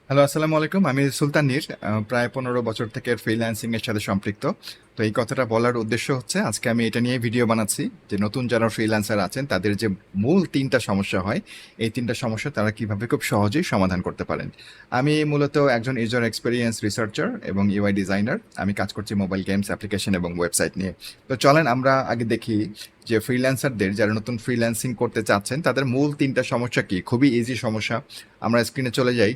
Hello, আসসালামু আলাইকুম। আমি সুলতান নীর। প্রায় ১৫ বছর থেকে ফ্রিল্যান্সিং এর সাথে সম্পৃক্ত। তো এই কথাটা বলার উদ্দেশ্য হচ্ছে আজকে আমি এটা নিয়ে ভিডিও বানাচ্ছি যে নতুন যারা ফ্রিল্যান্সার আছেন তাদের যে মূল ৩ টা সমস্যা হয়, এই ৩ টা সমস্যা তারা কিভাবে খুব সহজেই সমাধান করতে পারেন। আমি মূলত একজন ইউজার এক্সপেরিয়েন্স রিসার্চার এবং ইউআই ডিজাইনার। আমি কাজ করছি মোবাইল গেমস, অ্যাপ্লিকেশন এবং ওয়েবসাইট নিয়ে। তো চলেন আমরা আগে দেখি যে ফ্রিল্যান্সারদের যারা নতুন ফ্রিল্যান্সিং করতে চাচ্ছেন তাদের মূল ৩ টা সমস্যা কি। খুবই ইজি সমস্যা। আমরা স্ক্রিনে চলে যাই।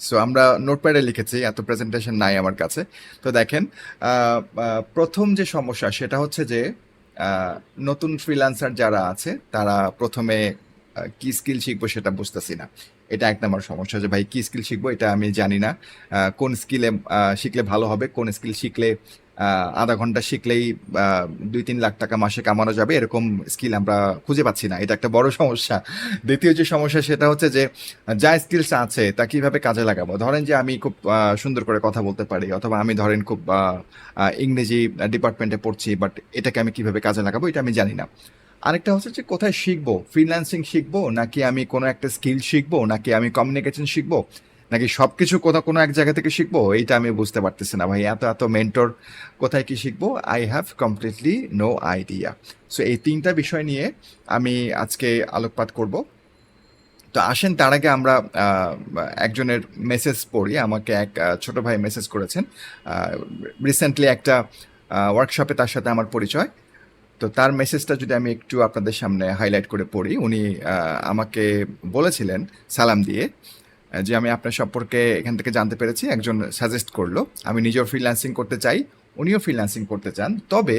সো আমরা নোটপ্যাডে লিখেছি, এত প্রেজেন্টেশন নাই আমার কাছে। তো দেখেন, প্রথম যে সমস্যা সেটা হচ্ছে যে আহ, নতুন ফ্রিল্যান্সার যারা আছে তারা প্রথমে কি স্কিল শিখবো সেটা বুঝতেছি না। এটা এক নম্বর সমস্যা যে ভাই কি স্কিল শিখবো এটা আমি জানি না। কোন স্কিলে শিখলে ভালো হবে, কোন স্কিল শিখলে আধা ঘন্টা শিখলেই ২-৩ লাখ টাকা মাসে কামানো যাবে, এরকম স্কিল আমরা খুঁজে পাচ্ছি না। এটা একটা বড় সমস্যা। দ্বিতীয় যে সমস্যা সেটা হচ্ছে যে যা স্কিলস আছে তা কিভাবে কাজে লাগাবো। ধরেন যে আমি খুব সুন্দর করে কথা বলতে পারি, অথবা আমি ধরেন খুব ইংরেজি ডিপার্টমেন্টে পড়ছি, বাট এটাকে আমি কিভাবে কাজে লাগাবো এটা আমি জানি না। আরেকটা হচ্ছে যে কোথায় শিখবো, ফ্রিল্যান্সিং শিখবো নাকি আমি কোনো একটা স্কিল শিখবো নাকি আমি কমিউনিকেশন শিখবো নাকি সবকিছু কোথাও কোনো এক জায়গা থেকে শিখবো, এইটা আমি বুঝতে পারতেছি না ভাই। এত এত মেন্টর, কোথায় কি শিখবো, I have completely no idea. So এই ৩টা বিষয় নিয়ে আমি আজকে আলোকপাত করব। তো আসেন তার আগে আমরা একজনের মেসেজ পড়ি। আমাকে এক ছোট ভাই মেসেজ করেছেন। রিসেন্টলি একটা ওয়ার্কশপে তার সাথে আমার পরিচয়। তো তার মেসেজটা যদি আমি একটু আপনাদের সামনে হাইলাইট করে পড়ি। উনি আমাকে বলেছিলেন সালাম দিয়ে যে আমি আপনার সম্পর্কে এখান থেকে জানতে পেরেছি, একজন সাজেস্ট করলো। আমি নিজেও ফ্রিল্যান্সিং করতে চাই, উনিও ফ্রিল্যান্সিং করতে চান। তবে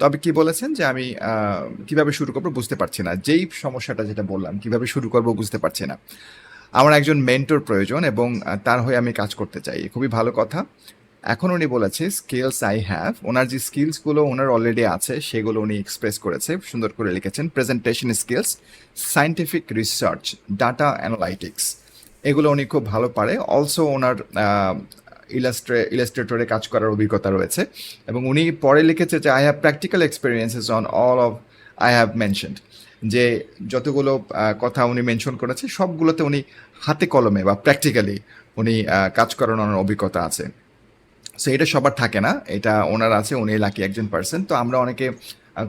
তবে কি বলেছেন যে আমি কিভাবে শুরু করবো বুঝতে পারছি না। যেই সমস্যাটা যেটা বললাম, কিভাবে শুরু করবো বুঝতে পারছি না। আমার একজন মেন্টর প্রয়োজন এবং তার হয়ে আমি কাজ করতে চাই। খুবই ভালো কথা। এখন উনি বলেছে স্কিলস আই হ্যাভ। ওনার যে স্কিলসগুলো ওনার অলরেডি আছে সেগুলো উনি এক্সপ্রেস করেছে, সুন্দর করে লিখেছেন। Presentation skills, scientific research, data analytics, এগুলো উনি খুব ভালো পারে। অলসো ওনার ইলাস্ট্রেটরে কাজ করার অভিজ্ঞতা রয়েছে। এবং উনি পরে লিখেছে যে I have practical experiences on all of I have mentioned. যে যতগুলো কথা উনি মেনশন করেছে সবগুলোতে উনি হাতে কলমে বা প্র্যাকটিক্যালি উনি কাজ করানোর অভিজ্ঞতা আছে। সো এটা সবার থাকে না, এটা ওনার আছে, উনি লাকি একজন পার্সন। তো আমরা অনেকে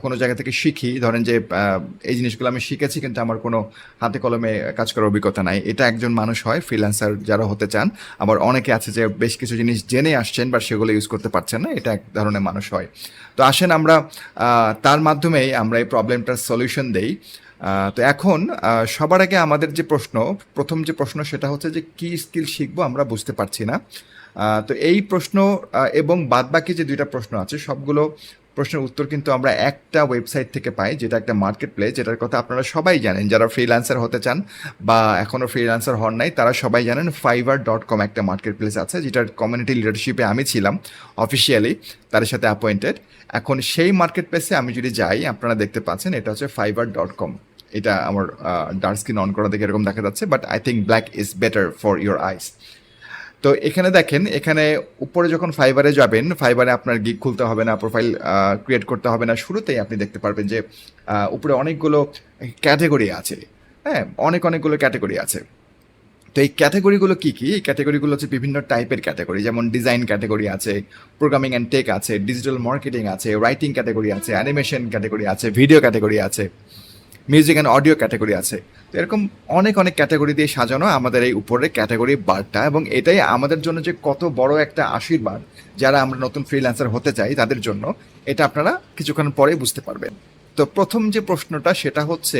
কোনো জায়গা থেকে শিখি, ধরেন যে এই জিনিসগুলো আমি শিখেছি কিন্তু আমার কোনো হাতে কলমে কাজ করার অভিজ্ঞতা নাই। এটা একজন মানুষ হয় ফ্রিল্যান্সার যারা হতে চান। আবার অনেকে আছে যে বেশ কিছু জিনিস জেনে আসছেন বা সেগুলো ইউজ করতে পারছেন না, এটা এক ধরনের মানুষ হয়। তো আসেন আমরা তার মাধ্যমেই আমরা এই প্রবলেমটার সলিউশন দেই। তো এখন সবার আগে আমাদের যে প্রশ্ন, প্রথম যে প্রশ্ন সেটা হচ্ছে যে কি স্কিল শিখবো আমরা বুঝতে পারছি না। তো এই প্রশ্ন এবং বাদবাকি যে ২টা প্রশ্ন আছে সবগুলো প্রশ্নের উত্তর কিন্তু আমরা একটা ওয়েবসাইট থেকে পাই, যেটা একটা মার্কেট প্লেস, যেটার কথা আপনারা সবাই জানেন। যারা ফ্রিল্যান্সার হতে চান বা এখনও ফ্রিল্যান্সার হন নাই তারা সবাই জানেন fiverr.com একটা মার্কেট প্লেস আছে, যেটার কমিউনিটি লিডারশিপে আমি ছিলাম অফিসিয়ালি, তাদের সাথে অ্যাপয়েন্টেড। এখন সেই মার্কেট প্লেসে আমি যদি যাই, আপনারা দেখতে পাচ্ছেন এটা হচ্ছে fiverr.com। এটা আমার ডার্ক স্ক্রিন অন করা দেখে এরকম দেখা যাচ্ছে, but I think black is better for your eyes. তো এখানে দেখেন, এখানে উপরে যখন ফাইবারে যাবেন, ফাইবারে আপনার গিগ খুলতে হবে না, প্রোফাইল ক্রিয়েট করতে হবে না। শুরুতেই আপনি দেখতে পারবেন যে উপরে অনেকগুলো ক্যাটেগরি আছে। হ্যাঁ, অনেকগুলো ক্যাটেগরি আছে। তো এই ক্যাটেগরিগুলো কি কি? এই ক্যাটেগরিগুলো হচ্ছে বিভিন্ন টাইপের ক্যাটেগরি, যেমন ডিজাইন ক্যাটেগরি আছে, প্রোগ্রামিং অ্যান্ড টেক আছে, ডিজিটাল মার্কেটিং আছে, রাইটিং ক্যাটেগরি আছে, অ্যানিমেশন ক্যাটেগরি আছে, ভিডিও ক্যাটেগরি আছে, মিউজিক অ্যান্ড অডিও ক্যাটাগরি আছে। তো এরকম অনেক ক্যাটাগরি দিয়ে সাজানো আমাদের এই উপরের ক্যাটাগরি বারটা, এবং এটাই আমাদের জন্য যে কত বড় একটা আশীর্বাদ যারা আমরা নতুন ফ্রিল্যান্সার হতে চাই তাদের জন্য। এটা আপনারা কিছুক্ষণ পরেই বুঝতে পারবেন। তো প্রথম যে প্রশ্নটা সেটা হচ্ছে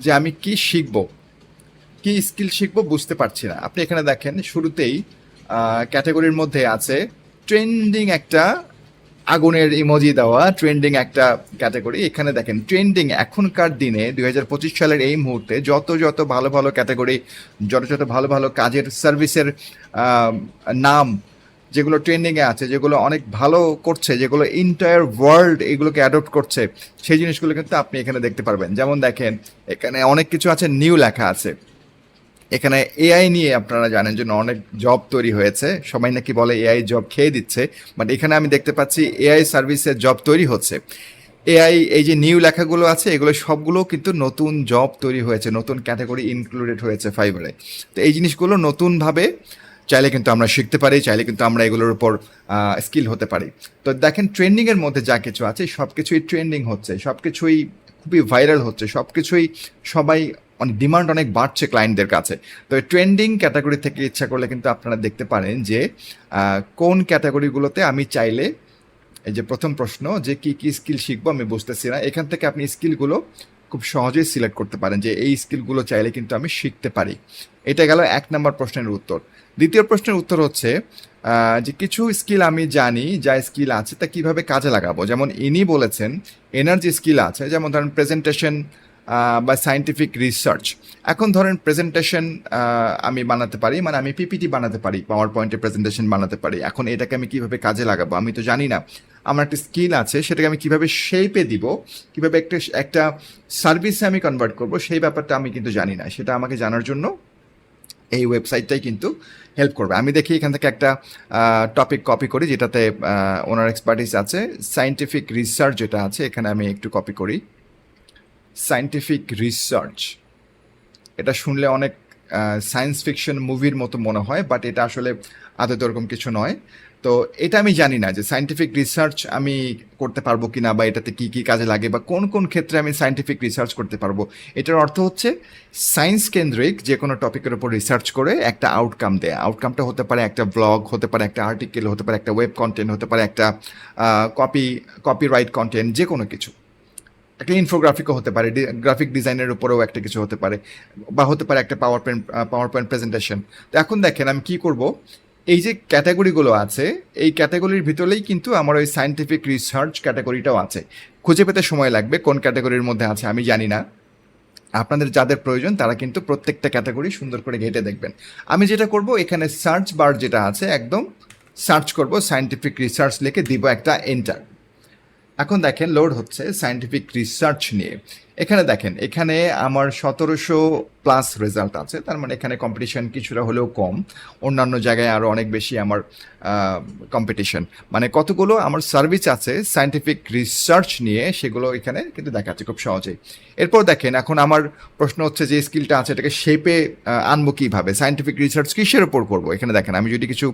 যে আমি কি শিখবো, কি স্কিল শিখবো বুঝতে পারছি না। আপনি এখানে দেখেন শুরুতেই ক্যাটাগরির মধ্যে আছে ট্রেন্ডিং একটা আগুনের ইমোজি দেওয়া, ট্রেন্ডিং একটা ক্যাটাগরি। এখানে দেখেন ট্রেন্ডিং এখনকার দিনে ২০২৫ সালের এই মুহূর্তে যত ভালো ভালো ক্যাটাগরি, যত ভালো ভালো কাজের সার্ভিসের নাম যেগুলো ট্রেন্ডিংয়ে আছে, যেগুলো অনেক ভালো করছে, যেগুলো ইন্টায়ার ওয়ার্ল্ড এগুলোকে অ্যাডপ্ট করছে, সেই জিনিসগুলো কিন্তু আপনি এখানে দেখতে পারবেন। যেমন দেখেন এখানে অনেক কিছু আছে, নিউ লেখা আছে। এখানে এআই নিয়ে আপনারা জানেন যে অনেক জব তৈরি হয়েছে, সবাই নাকি বলে এআই জব খেয়ে দিচ্ছে, বাট এখানে আমি দেখতে পাচ্ছি এআই সার্ভিসের জব তৈরি হচ্ছে। এআই এই যে নিউ লেখাগুলো আছে এগুলো সবগুলো কিন্তু নতুন জব তৈরি হয়েছে, নতুন ক্যাটাগরি ইনক্লুডেড হয়েছে ফাইবারে। তো এই জিনিসগুলো নতুনভাবে চাইলে কিন্তু আমরা শিখতে পারি, চাইলে কিন্তু আমরা এগুলোর উপর স্কিল হতে পারি। তো দেখেন ট্রেন্ডিংয়ের মধ্যে যা কিছু আছে সব কিছুই ট্রেন্ডিং হচ্ছে, সব কিছুই খুবই ভাইরাল হচ্ছে, সব কিছুই সবাই অনেক ডিমান্ড অনেক বাড়ছে ক্লায়েন্টদের কাছে। তো ট্রেন্ডিং ক্যাটাগরি থেকে ইচ্ছা করলে কিন্তু আপনারা দেখতে পারেন যে কোন ক্যাটাগরিগুলোতে আমি চাইলে, এই যে প্রথম প্রশ্ন যে কি কি স্কিল শিখবো আমি বুঝতেছি না, এখান থেকে আপনি স্কিলগুলো খুব সহজেই সিলেক্ট করতে পারেন যে এই স্কিলগুলো চাইলে কিন্তু আমি শিখতে পারি। এটা গেল 1 নম্বর প্রশ্নের উত্তর। দ্বিতীয় প্রশ্নের উত্তর হচ্ছে যে কিছু স্কিল আমি জানি, যা স্কিল আছে তা কিভাবে কাজে লাগাবো। যেমন ইনি বলেছেন এনার্জি স্কিল আছে, যেমন ধরেন প্রেজেন্টেশন বা সায়েন্টিফিক রিসার্চ। এখন ধরেন প্রেজেন্টেশন আমি বানাতে পারি, মানে আমি পিপিটি বানাতে পারি, পাওয়ার পয়েন্টে প্রেজেন্টেশন বানাতে পারি। এখন এটাকে আমি কিভাবে কাজে লাগাবো আমি তো জানি না। আমার একটা স্কিল আছে, সেটাকে আমি কিভাবে শেপে দিব, কিভাবে একটা সার্ভিসে আমি কনভার্ট করব, সেই ব্যাপারটা আমি কিন্তু জানি না। সেটা আমাকে জানার জন্য এই ওয়েবসাইটটাই কিন্তু হেল্প করবে। আমি দেখি এখান থেকে একটা টপিক কপি করি যেটাতে ওনার এক্সপার্টিস আছে। সায়েন্টিফিক রিসার্চ যেটা আছে এখানে আমি একটু কপি করি। সায়েন্টিফিক রিসার্চ, এটা শুনলে অনেক সায়েন্স ফিকশন মুভির মতো মনে হয়, বাট এটা আসলে আদৌ ওরকম কিছু নয়। তো এটা আমি জানি না যে সায়েন্টিফিক রিসার্চ আমি করতে পারবো কি না, বা এটাতে কী কী কাজে লাগে, বা কোন কোন ক্ষেত্রে আমি সায়েন্টিফিক রিসার্চ করতে পারবো। এটার অর্থ হচ্ছে সায়েন্স কেন্দ্রিক যে কোনো টপিকের উপর রিসার্চ করে একটা আউটকাম দেয়। আউটকামটা হতে পারে একটা ব্লগ, হতে পারে একটা আর্টিকেল, হতে পারে একটা ওয়েব কন্টেন্ট, হতে পারে একটা কপিরাইট কন্টেন্ট, যে কোনো কিছু। একটা ইনফোগ্রাফিকও হতে পারে, গ্রাফিক ডিজাইনের উপরেও একটা কিছু হতে পারে, বা হতে পারে একটা পাওয়ার পয়েন্ট প্রেজেন্টেশন। তো এখন দেখেন আমি কি করব, এই যে ক্যাটাগরিগুলো আছে এই ক্যাটাগরির ভিতরেই কিন্তু আমার ওই সায়েন্টিফিক রিসার্চ ক্যাটাগরিটাও আছে। খুঁজে পেতে সময় লাগবে কোন ক্যাটাগরির মধ্যে আছে আমি জানি না। আপনাদের যাদের প্রয়োজন তারা কিন্তু প্রত্যেকটা ক্যাটাগরি সুন্দর করে ঘেটে দেখবেন। আমি যেটা করব, এখানে সার্চ বার যেটা আছে একদম সার্চ করব, সায়েন্টিফিক রিসার্চ লিখে দিব একটা এন্টার। এখন দেখেন লোড হচ্ছে সায়েন্টিফিক রিসার্চ নিয়ে। এখানে দেখেন এখানে আমার 1700+ রেজাল্ট আছে, তার মানে এখানে কম্পিটিশন কিছুটা হলেও কম। অন্যান্য জায়গায় আরও অনেক বেশি আমার কম্পিটিশন। মানে কতগুলো আমার সার্ভিস আছে সায়েন্টিফিক রিসার্চ নিয়ে, সেগুলো এখানে কিন্তু দেখাচ্ছে খুব সহজেই। এরপর দেখেন এখন আমার প্রশ্ন হচ্ছে যে স্কিলটা আছে এটাকে শেপে আনবো কীভাবে, সায়েন্টিফিক রিসার্চ কিসের ওপর করবো। এখানে দেখেন আমি যদি কিছু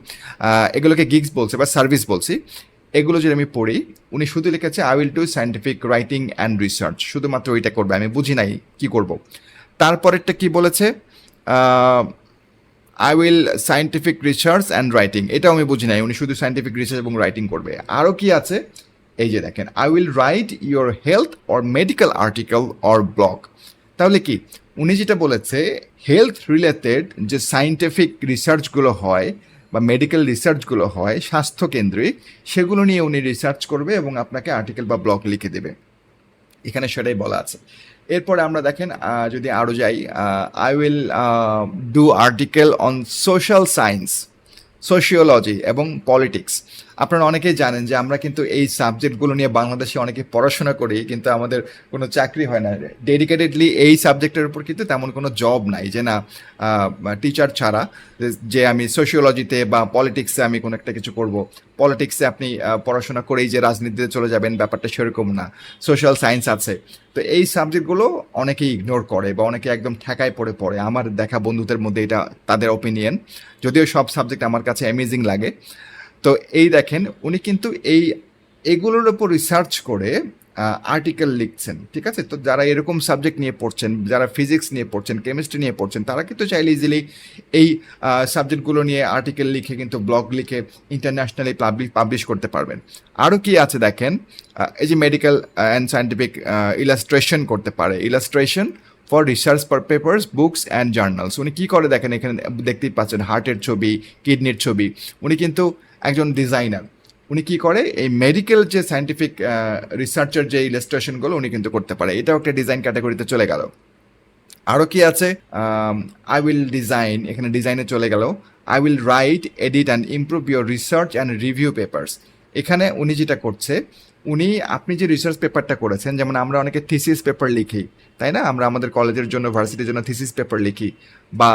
এগুলোকে গিগস বলছে বা সার্ভিস বলছি, এগুলো যদি আমি পড়ি, উনি শুধু লিখেছে I will do scientific writing and research, শুধুমাত্র ওইটা করবে। আমি বুঝি নাই কি করব। তারপরেরটা কি বলেছে, I will scientific research and writing, এটাও আমি বুঝি নাই, উনি শুধু সায়েন্টিফিক রিসার্চ এবং রাইটিং করবে। আরও কি আছে, এই যে দেখেন I will write your health or medical article or blog. তাহলে কি উনি যেটা বলেছে হেলথ রিলেটেড যে সায়েন্টিফিক রিসার্চগুলো হয় বা মেডিকেল রিসার্চগুলো হয় স্বাস্থ্যকেন্দ্রিক, সেগুলো নিয়ে উনি রিসার্চ করবে এবং আপনাকে আর্টিকেল বা ব্লগ লিখে দেবে। এখানে সেটাই বলা আছে। এরপরে আমরা দেখেন যদি আরও যাই, I will do article on social science, sociology এবং পলিটিক্স। আপনারা অনেকেই জানেন যে আমরা কিন্তু এই সাবজেক্টগুলো নিয়ে বাংলাদেশে অনেকে পড়াশোনা করি, কিন্তু আমাদের কোনো চাকরি হয় না। ডেডিকেটেডলি এই সাবজেক্টের উপর কিন্তু তেমন কোনো জব নাই যে না টিচার ছাড়া যে আমি সোশিওলজিতে বা পলিটিক্সে আমি কোনো একটা কিছু করব। পলিটিক্সে আপনি পড়াশোনা করেই যে রাজনীতিতে চলে যাবেন ব্যাপারটা সেরকম না। সোশ্যাল সায়েন্স আছে। তো এই সাবজেক্টগুলো অনেকেই ইগনোর করে বা অনেকে একদম ঠেকায় পড়ে আমার দেখা বন্ধুদের মধ্যে এটা তাদের ওপিনিয়ন, যদিও সব সাবজেক্ট আমার কাছে অ্যামেজিং লাগে। তো এই দেখেন উনি কিন্তু এগুলোর উপর রিসার্চ করে আর্টিকেল লিখছেন, ঠিক আছে। তো যারা এরকম সাবজেক্ট নিয়ে পড়ছেন, যারা ফিজিক্স নিয়ে পড়ছেন, কেমিস্ট্রি নিয়ে পড়ছেন, তারা কিন্তু চাইলে ইজিলি এই সাবজেক্টগুলো নিয়ে আর্টিকেল লিখে কিন্তু ব্লগ লিখে ইন্টারন্যাশনালি পাবলিশ করতে পারবেন। আরও কি আছে দেখেন, এই যে মেডিকেল অ্যান্ড সায়েন্টিফিক ইলাস্ট্রেশন করতে পারে, illustration for research papers, books and journals. উনি কী করে দেখেন, এখানে দেখতেই পাচ্ছেন হার্টের ছবি, কিডনির ছবি। উনি কিন্তু একজন ডিজাইনার। উনি কী করে এই মেডিকেল যে সায়েন্টিফিক রিসার্চের যে ইলাস্ট্রেশনগুলো উনি কিন্তু করতে পারে। এটাও একটা ডিজাইন ক্যাটাগরিতে চলে গেল। আরও কি আছে, আই উইল ডিজাইন, এখানে ডিজাইনে চলে গেল। I will write, edit and improve your research and review papers. এখানে উনি যেটা করছে, উনি আপনি যে রিসার্চ পেপারটা করেছেন, যেমন আমরা অনেকে থিসিস পেপার লিখি, তাই না, আমরা আমাদের কলেজের জন্য ভার্সিটির জন্য থিসিস পেপার লিখি, বা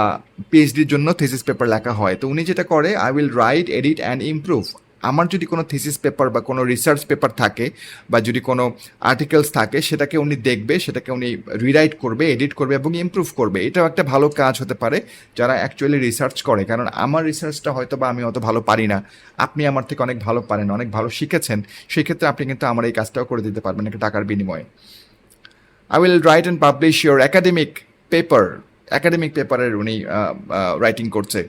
পিএইচডির জন্য থিসিস পেপার লেখা হয়। তো উনি যেটা করে, I will write, edit and improve, আমার যদি কোনো থিসিস পেপার বা কোনো রিসার্চ পেপার থাকে বা যদি কোনো আর্টিকেলস থাকে, সেটাকে উনি দেখবে, সেটাকে উনি রিরাইট করবে, এডিট করবে এবং ইমপ্রুভ করবে। এটাও একটা ভালো কাজ হতে পারে যারা অ্যাকচুয়ালি রিসার্চ করে। কারণ আমার রিসার্চটা হয়তো বা আমি অত ভালো পারি না, আপনি আমার থেকে অনেক ভালো পারেন, অনেক ভালো শিখেছেন, সেই ক্ষেত্রে আপনি কিন্তু আমার এই কাজটাও করে দিতে পারবেন একটা টাকার বিনিময়ে। I will write and publish your academic paper. Academic পেপারের উনি রাইটিং করছে।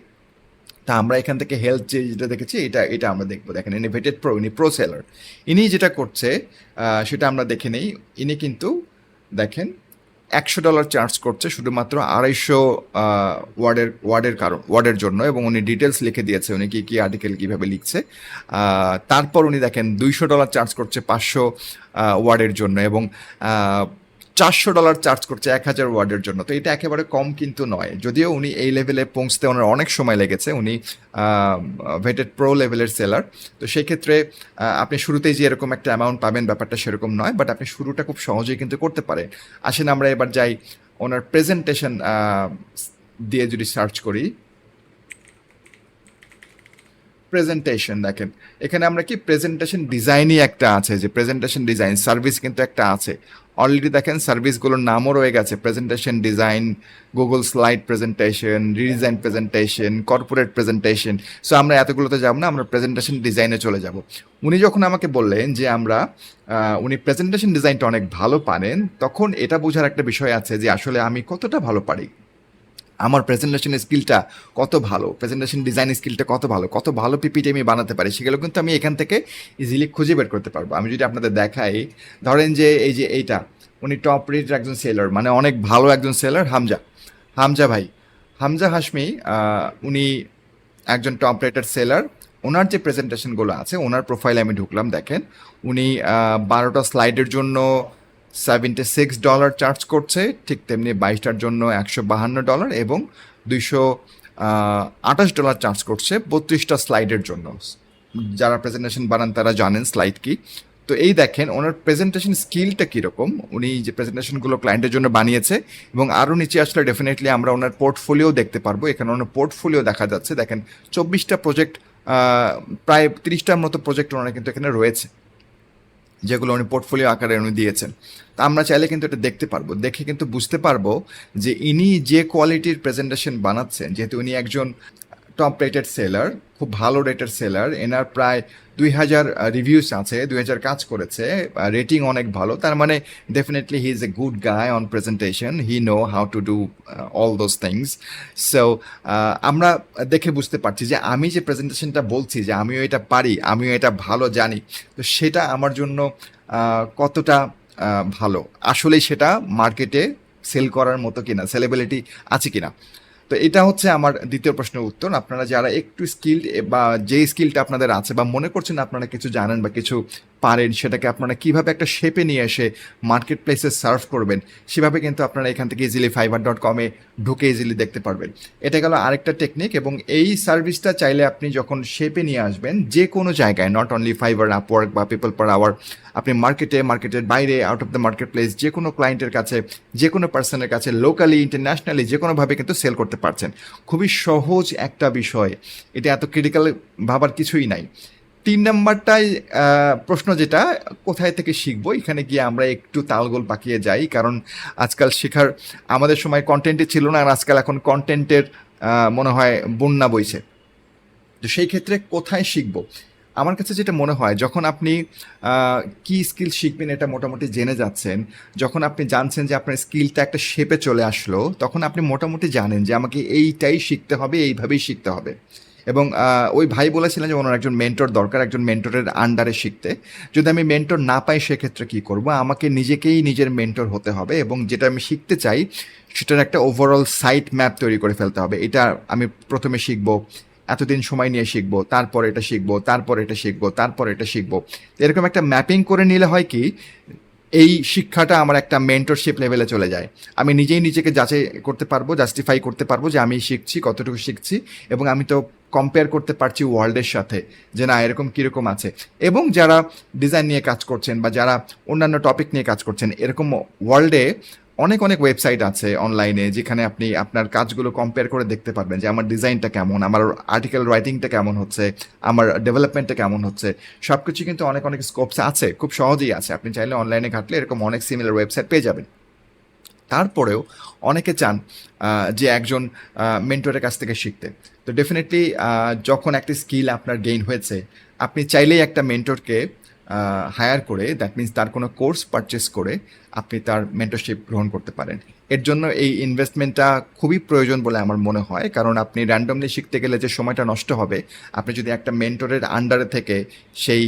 তা আমরা এখান থেকে হেলথ যেটা দেখেছি, এটা এটা আমরা দেখবো। দেখেন ইনোভেটেড প্রো, ইনি প্রো সেলার। ইনি যেটা করছে সেটা আমরা দেখে নেই। ইনি কিন্তু দেখেন $100 চার্জ করছে শুধুমাত্র 250 ওয়ার্ডের জন্য, এবং উনি ডিটেলস লিখে দিয়েছে উনি কি কি আর্টিকেল কীভাবে লিখছে। তারপর উনি দেখেন $200 চার্জ করছে 500 ওয়ার্ডের জন্য, এবং $400 চার্জ করছে 1000 ওয়ার্ডের জন্য। তো এটা একেবারে কম কিন্তু নয়, যদিও উনি এই লেভেলে পৌঁছতে ওনার অনেক সময় লেগেছে। উনি ভেটেড প্রো লেভেলের সেলার। তো সেই ক্ষেত্রে আপনি শুরুতেই যে এরকম একটা অ্যামাউন্ট পাবেন ব্যাপারটা সেরকম নয়, বাট আপনি শুরুটা খুব সহজেই কিন্তু করতে পারেন। আসেন আমরা এবার যাই ওনার প্রেজেন্টেশন দিয়ে যদি সার্চ করি। প্রেজেন্টেশন দেখেন, এখানে আমরা কি প্রেজেন্টেশন ডিজাইনই একটা আছে, যে প্রেজেন্টেশন ডিজাইন সার্ভিস কিন্তু একটা আছে অলরেডি। দেখেন সার্ভিসগুলোর নামও রয়ে গেছে, presentation design, Google slide presentation, redesign presentation, corporate presentation. So আমরা এতগুলোতে যাব না, আমরা প্রেজেন্টেশন ডিজাইনে চলে যাব। উনি যখন আমাকে বললেন যে উনি প্রেজেন্টেশন ডিজাইনটা অনেক ভালো পারেন, তখন এটা বোঝার একটা বিষয় আছে যে আসলে আমি কতটা ভালো পারি, আমার প্রেজেন্টেশন স্কিলটা কত ভালো, প্রেজেন্টেশন ডিজাইন স্কিলটা কত ভালো পিপিটি আমি বানাতে পারি, সেগুলো কিন্তু আমি এখান থেকে ইজিলি খুঁজে বের করতে পারবো। আমি যদি আপনাদের দেখাই, ধরেন যে এই যে এইটা, উনি টপ রেটেড একজন সেলার, মানে অনেক ভালো একজন সেলার, হামজা ভাই, হামজা হাশমি। উনি একজন টপ রেটেড সেলার। ওনার যে প্রেজেন্টেশনগুলো আছে, ওনার প্রোফাইলে আমি ঢুকলাম, দেখেন উনি 12টা স্লাইডের জন্য $76 চার্জ করছে, ঠিক তেমনি 22টার জন্য $152 এবং $228 চার্জ করছে 32টা স্লাইডের জন্য। যারা প্রেজেন্টেশন বানান তারা জানেন স্লাইড কি। তো এই দেখেন ওনার প্রেজেন্টেশন স্কিলটা কীরকম, উনি যে প্রেজেন্টেশনগুলো ক্লায়েন্টের জন্য বানিয়েছে। এবং আরও নিচে আসলে ডেফিনেটলি আমরা ওনার পোর্টফোলিও দেখতে পারবো। এখানে ওনার পোর্টফোলিও দেখা যাচ্ছে, দেখেন 24টা প্রজেক্ট, প্রায় 30টার মতো প্রজেক্ট ওনার কিন্তু এখানে রয়েছে, যেগুলো উনি পোর্টফোলিও আকারে উনি দিয়েছেন। তা আমরা চাইলে কিন্তু এটা দেখতে পারবো, দেখে কিন্তু বুঝতে পারবো যে ইনি যে কোয়ালিটির প্রেজেন্টেশন বানাচ্ছেন, যেহেতু উনি একজন টপ রেটেড সেলার, খুব ভালো রেটেড সেলার, এনার প্রায় 2000 রিভিউস আছে, 2000 কাজ করেছে, রেটিং অনেক ভালো, তার মানে definitely he is a good guy on presentation, he know how to do all those things. So আমরা দেখে বুঝতে পারছি যে আমি যে প্রেজেন্টেশনটা বলছি যে আমিও এটা পারি, আমিও এটা ভালো জানি, তো সেটা আমার জন্য কতটা ভালো, আসলেই সেটা মার্কেটে সেল করার মতো কিনা, সেলেবিলিটি আছে কিনা। তো এটা হচ্ছে আমার দ্বিতীয় প্রশ্নের উত্তর। আপনারা যারা একটু স্কিল্ড, বা যে স্কিলটা আপনাদের আছে, বা মনে করছেন আপনারা কিছু জানেন বা কিছু পারেন, সেটাকে আপনারা কীভাবে একটা শেপে নিয়ে এসে মার্কেট প্লেসে সার্ভ করবেন, সেভাবে কিন্তু আপনারা এখান থেকে ইজিলি fiverr.com ঢুকে ইজিলি দেখতে পারবেন। এটা গেল আরেকটা টেকনিক। এবং এই সার্ভিসটা চাইলে আপনি যখন শেপে নিয়ে আসবেন যে কোনো জায়গায়, নট অনলি ফাইবার, আপওয়ার্ক বা পিপল পার আওয়ার, আপনি মার্কেটের বাইরে, out of the market place, যে কোনো ক্লায়েন্টের কাছে, যে কোনো পার্সনের কাছে, লোকালি, ইন্টারন্যাশনালি, যে কোনোভাবে কিন্তু সেল করতে পারছেন। খুবই সহজ একটা বিষয়, এটা এত ক্রিটিক্যাল ভাবার কিছুই নাই। 3 নাম্বারটায় প্রশ্ন যেটা, কোথায় থেকে শিখবো, এখানে গিয়ে আমরা একটু তালগোল পাকিয়ে যাই, কারণ আজকাল শেখার, আমাদের সময় কন্টেন্টই ছিল না, আর আজকাল এখন কন্টেন্টের মনে হয় বন্যা বইছে। তো সেই ক্ষেত্রে কোথায় শিখবো, আমার কাছে যেটা মনে হয়, যখন আপনি কি স্কিল শিখবেন এটা মোটামুটি জেনে যাচ্ছেন, যখন আপনি জানছেন যে আপনার স্কিলটা একটা শেপে চলে আসলো, তখন আপনি মোটামুটি জানেন যে আমাকে এইটাই শিখতে হবে, এইভাবেই শিখতে হবে। এবং ওই ভাই বলেছিলেন যে ওনার একজন মেন্টর দরকার, একজন মেন্টরের আন্ডারে শিখতে। যদি আমি মেন্টর না পাই সেক্ষেত্রে কী করব, আমাকে নিজেকেই নিজের মেন্টর হতে হবে, এবং যেটা আমি শিখতে চাই সেটার একটা ওভারঅল সাইট ম্যাপ তৈরি করে ফেলতে হবে। এটা আমি প্রথমে শিখবো, এতদিন সময় নিয়ে শিখবো, তারপর এটা শিখবো, তারপর এটা শিখবো, তারপর এটা শিখবো। এরকম একটা ম্যাপিং করে নিলে হয় কি, এই শিক্ষাটা আমার একটা মেন্টরশিপ লেভেলে চলে যায়। আমি নিজেই নিজেকে যাচাই করতে পারবো, জাস্টিফাই করতে পারবো যে আমি শিখছি, কতটুকু শিখছি, এবং আমি তো কম্পেয়ার করতে পারছি ওয়ার্ল্ডের সাথে, যে না এরকম কীরকম আছে। এবং যারা ডিজাইন নিয়ে কাজ করছেন বা যারা অন্যান্য টপিক নিয়ে কাজ করছেন, এরকম ওয়ার্ল্ডে অনেক অনেক ওয়েবসাইট আছে অনলাইনে যেখানে আপনি আপনার কাজগুলো কম্পেয়ার করে দেখতে পারবেন যে আমার ডিজাইনটা কেমন, আমার আর্টিকেল রাইটিংটা কেমন হচ্ছে, আমার ডেভেলপমেন্টটা কেমন হচ্ছে। সব কিছু কিন্তু অনেক অনেক স্কোপস আছে, খুব সহজেই আছে। আপনি চাইলে অনলাইনে ঘাটলে এরকম অনেক সিমিলার ওয়েবসাইট পেয়ে যাবেন। তারপরেও অনেকে চান যে একজন মেন্টরের কাছ থেকে শিখতে। তো ডেফিনেটলি যখন একটা স্কিল আপনার গেইন হয়েছে, আপনি চাইলেই একটা মেন্টরকে হায়ার করে, দ্যাট মিন্স তার কোনো কোর্স পারচেস করে আপনি তার মেন্টরশিপ গ্রহণ করতে পারেন। এর জন্য এই ইনভেস্টমেন্টটা খুবই প্রয়োজন বলে আমার মনে হয়, কারণ আপনি র্যান্ডমলি শিখতে গেলে যে সময়টা নষ্ট হবে, আপনি যদি একটা মেন্টরের আন্ডারে থেকে সেই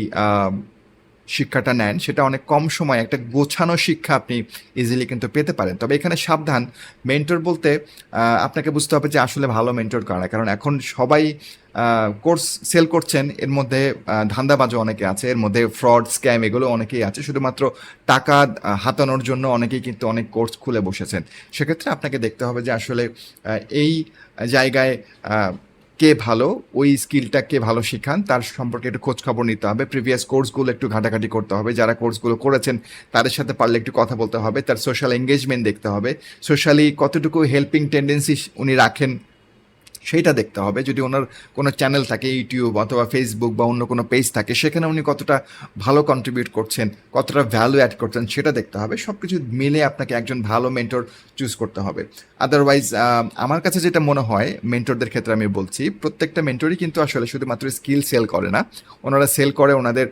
শিক্ষাটা নেন, সেটা অনেক কম সময়ে একটা গোছানো শিক্ষা আপনি ইজিলি কিন্তু পেতে পারেন। তবে এখানে সাবধান, মেন্টর বলতে আপনাকে বুঝতে হবে যে আসলে ভালো মেন্টর কারা, কারণ এখন সবাই কোর্স সেল করছেন, এর মধ্যে ধান্দাবাজও অনেকে আছে, এর মধ্যে ফ্রড স্ক্যাম এগুলো অনেকেই আছে, শুধুমাত্র টাকা হাতানোর জন্য অনেকেই কিন্তু অনেক কোর্স খুলে বসেছেন। সেক্ষেত্রে আপনাকে দেখতে হবে যে আসলে এই জায়গায় কে ভালো, ওই স্কিলটা কে ভালো শিখান তার সম্পর্কে একটু খোঁজ খবর নিতে হবে, প্রিভিয়াস কোর্সগুলো একটু ঘাটাঘাটি করতে হবে, যারা কোর্সগুলো করেছেন তাদের সাথে পারলে একটু কথা বলতে হবে, তার সোশ্যাল এঙ্গেজমেন্ট দেখতে হবে, সোশ্যালি কতটুকু হেল্পিং টেন্ডেন্সি উনি রাখেন সেইটা দেখতে হবে। যদি ওনার কোনো চ্যানেল থাকে ইউটিউব অথবা ফেসবুক বা অন্য কোনো পেজ থাকে, সেখানে উনি কতটা ভালো কন্ট্রিবিউট করছেন, কতটা ভ্যালু অ্যাড করছেন সেটা দেখতে হবে। সব কিছু মিলে আপনাকে একজন ভালো মেন্টর চুজ করতে হবে। আদারওয়াইজ আমার কাছে যেটা মনে হয় মেন্টরদের ক্ষেত্রে আমি বলছি, প্রত্যেকটা মেন্টরই কিন্তু আসলে শুধুমাত্র স্কিল সেল করে না, ওনারা সেল করে ওনাদের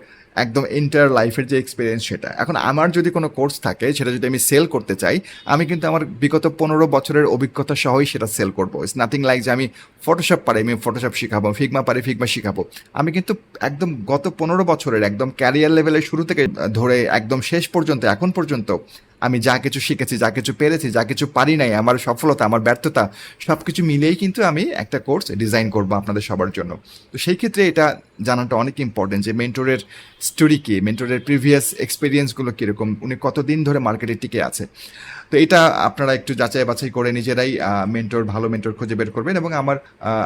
একদম এন্টায়ার লাইফের যে এক্সপিরিয়েন্স সেটা। এখন আমার যদি কোনো কোর্স থাকে, সেটা যদি আমি সেল করতে চাই, আমি কিন্তু আমার বিগত 15 বছরের অভিজ্ঞতা সহই সেটা সেল করবো। ইটস নাথিং লাইক যে আমি ফটোশপ পারি, আমি ফটোশপ শিখাবো, ফিগমা পারি, ফিগমা শিখাবো। আমি কিন্তু একদম গত 15 বছরের একদম ক্যারিয়ার লেভেলের শুরু থেকে ধরে একদম শেষ পর্যন্ত এখন পর্যন্ত আমি যা কিছু শিখেছি, যা কিছু পেরেছি, যা কিছু পারি নাই, আমার সফলতা, আমার ব্যর্থতা, সব কিছু মিলেই কিন্তু আমি একটা কোর্স ডিজাইন করবো আপনাদের সবার জন্য। তো সেই ক্ষেত্রে এটা জানাটা অনেক ইম্পর্টেন্ট যে মেন্টরের স্টোরি কী, মেন্টরের প্রিভিয়াস এক্সপিরিয়েন্সগুলো কীরকম, উনি কতদিন ধরে মার্কেটে টিকে আছে। তো এটা আপনারা একটু যাচাই বাছাই করে নিজেরাই ভালো মেন্টর খুঁজে বের করবেন। এবং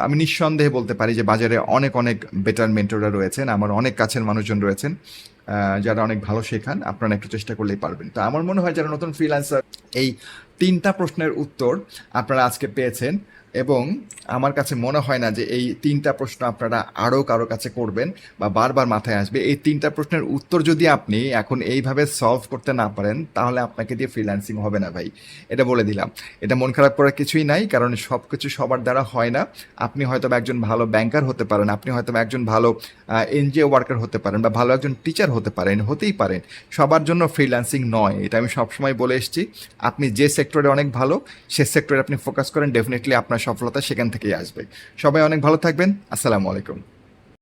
আমি নিঃসন্দেহে বলতে পারি যে বাজারে অনেক অনেক বেটার মেন্টররা রয়েছেন, আমার অনেক কাছের মানুষজন রয়েছেন যারা অনেক ভালো শেখান। আপনারা একটু চেষ্টা করলেই পারবেন। তো আমার মনে হয় যারা নতুন ফ্রিল্যান্সার, এই 3টা প্রশ্নের উত্তর আপনারা আজকে পেয়েছেন, এবং আমার কাছে মনে হয় না যে এই 3টা প্রশ্ন আপনারা আরও কারো কাছে করবেন বা বারবার মাথায় আসবে। এই 3টা প্রশ্নের উত্তর যদি আপনি এখন এইভাবে সলভ করতে না পারেন, তাহলে আপনাকে দিয়ে ফ্রিল্যান্সিং হবে না ভাই, এটা বলে দিলাম। এটা মন খারাপ করার কিছুই নাই, কারণ সব কিছু সবার দ্বারা হয় না। আপনি হয়তো একজন ভালো ব্যাংকার হতে পারেন, আপনি হয়তো একজন ভালো এনজিও ওয়ার্কার হতে পারেন, বা ভালো একজন টিচার হতে পারেন, হতেই পারেন। সবার জন্য ফ্রিল্যান্সিং নয়, এটা আমি সবসময় বলে এসেছি। আপনি যে সেক্টরে অনেক ভালো, সে সেক্টরে আপনি ফোকাস করেন, ডেফিনেটলি আপনার সফলতা সেখান থেকেই আসবে। সবাই অনেক ভালো থাকবেন। আসসালামু আলাইকুম।